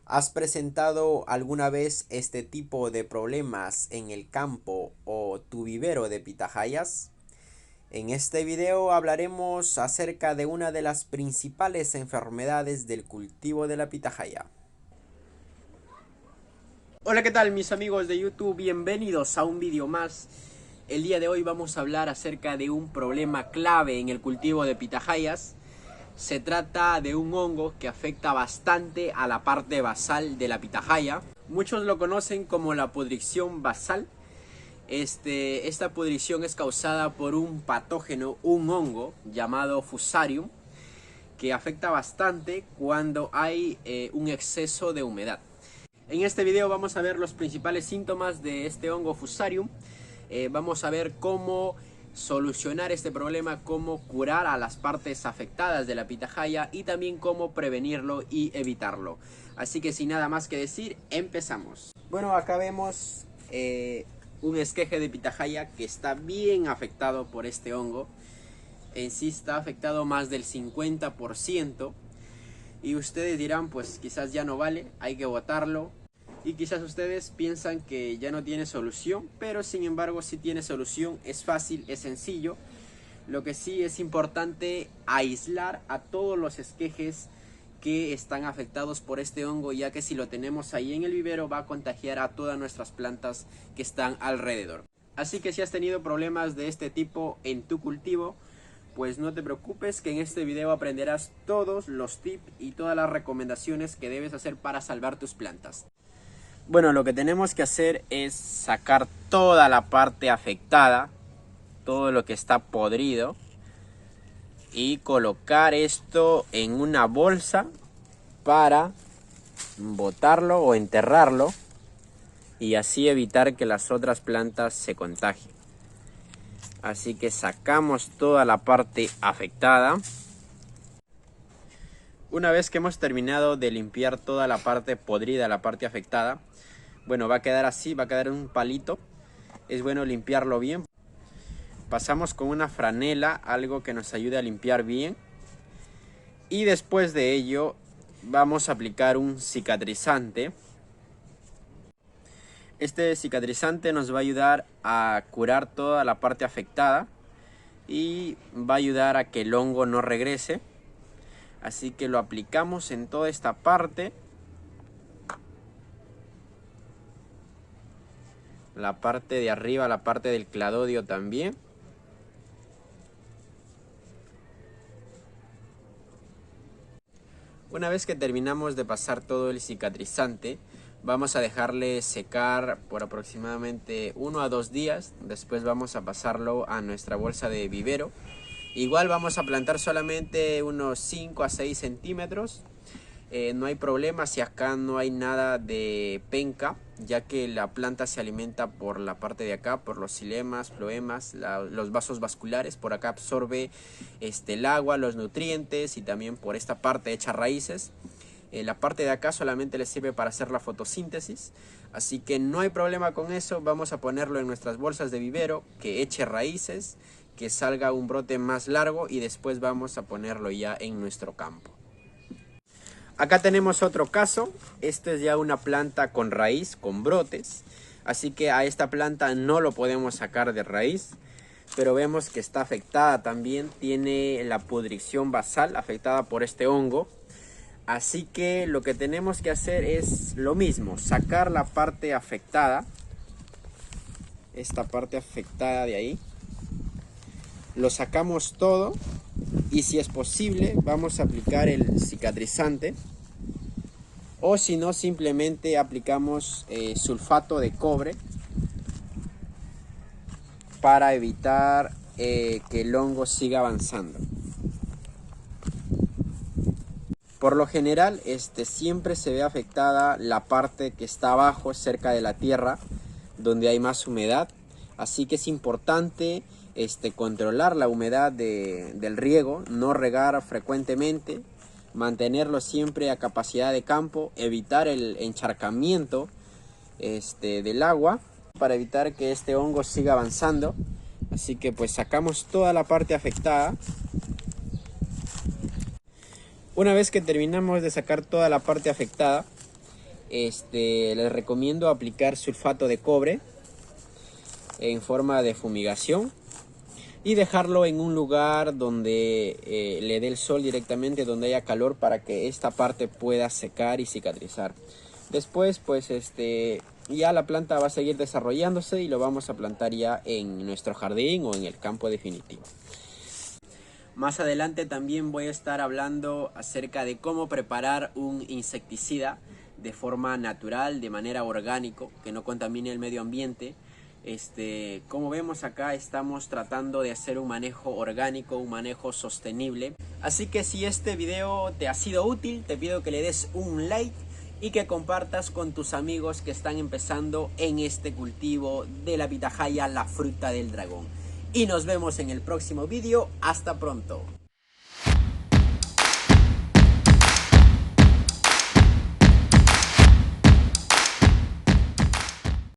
¿Has presentado alguna vez este tipo de problemas en el campo o tu vivero de pitahayas? En este video hablaremos acerca de una de las principales enfermedades del cultivo de la pitahaya. Hola, ¿qué tal mis amigos de YouTube? Bienvenidos a un video más. El día de hoy vamos a hablar acerca de un problema clave en el cultivo de pitahayas. Se trata de un hongo que afecta bastante a la parte basal de la pitahaya. Muchos lo conocen como la pudrición basal. Esta pudrición es causada por un patógeno, un hongo llamado Fusarium, que afecta bastante cuando hay un exceso de humedad. En este video vamos a ver los principales síntomas de este hongo Fusarium. Vamos a ver cómo solucionar este problema, cómo curar a las partes afectadas de la pitahaya y también cómo prevenirlo y evitarlo. Así que sin nada más que decir, empezamos. Bueno, acá vemos un esqueje de pitahaya que está bien afectado por este hongo. En sí está afectado más del 50%. Y ustedes dirán, pues quizás ya no vale, hay que botarlo. Y quizás ustedes piensan que ya no tiene solución, pero sin embargo sí tiene solución, es fácil, es sencillo. Lo que sí es importante aislar a todos los esquejes que están afectados por este hongo, ya que si lo tenemos ahí en el vivero va a contagiar a todas nuestras plantas que están alrededor. Así que si has tenido problemas de este tipo en tu cultivo, pues no te preocupes, que en este video aprenderás todos los tips y todas las recomendaciones que debes hacer para salvar tus plantas. Bueno, lo que tenemos que hacer es sacar toda la parte afectada, todo lo que está podrido, y colocar esto en una bolsa para botarlo o enterrarlo y así evitar que las otras plantas se contagien. Así que sacamos toda la parte afectada. Una vez que hemos terminado de limpiar toda la parte podrida, la parte afectada, bueno, va a quedar así, va a quedar un palito. Es bueno limpiarlo bien. Pasamos con una franela, algo que nos ayude a limpiar bien. Y después de ello vamos a aplicar un cicatrizante. Este cicatrizante nos va a ayudar a curar toda la parte afectada y va a ayudar a que el hongo no regrese. Así que lo aplicamos en toda esta parte. La parte de arriba, la parte del cladodio también. Una vez que terminamos de pasar todo el cicatrizante, vamos a dejarle secar por aproximadamente 1 a 2 días. Después vamos a pasarlo a nuestra bolsa de vivero. Igual vamos a plantar solamente unos 5 a 6 centímetros. No hay problema si acá no hay nada de penca, ya que la planta se alimenta por la parte de acá, por los xilemas, floemas, los vasos vasculares. Por acá absorbe el agua, los nutrientes, y también por esta parte echa raíces. La parte de acá solamente le sirve para hacer la fotosíntesis, así que no hay problema con eso. Vamos a ponerlo en nuestras bolsas de vivero, que eche raíces, que salga un brote más largo, y después vamos a ponerlo ya en nuestro campo. Acá tenemos otro caso. Esto es ya una planta con raíz, con brotes. Así que a esta planta no lo podemos sacar de raíz. Pero vemos que está afectada también. Tiene la pudrición basal afectada por este hongo. Así que lo que tenemos que hacer es lo mismo. Sacar la parte afectada. Esta parte afectada de ahí. Lo sacamos todo. Y si es posible, vamos a aplicar el cicatrizante. O si no, simplemente aplicamos sulfato de cobre para evitar que el hongo siga avanzando. Por lo general, siempre se ve afectada la parte que está abajo, cerca de la tierra, donde hay más humedad. Así que es importante controlar la humedad del riego, no regar frecuentemente, mantenerlo siempre a capacidad de campo, evitar el encharcamiento del agua para evitar que este hongo siga avanzando. Así que pues sacamos toda la parte afectada. Una vez que terminamos de sacar toda la parte afectada, Les recomiendo aplicar sulfato de cobre en forma de fumigación y dejarlo en un lugar donde le dé el sol directamente, donde haya calor, para que esta parte pueda secar y cicatrizar. Después pues ya la planta va a seguir desarrollándose y lo vamos a plantar ya en nuestro jardín o en el campo definitivo. Más adelante también voy a estar hablando acerca de cómo preparar un insecticida de forma natural, de manera orgánico, que no contamine el medio ambiente. Como vemos acá, estamos tratando de hacer un manejo orgánico, un manejo sostenible. Así que si este video te ha sido útil, te pido que le des un like y que compartas con tus amigos que están empezando en este cultivo de la pitahaya, la fruta del dragón. Y nos vemos en el próximo video. Hasta pronto.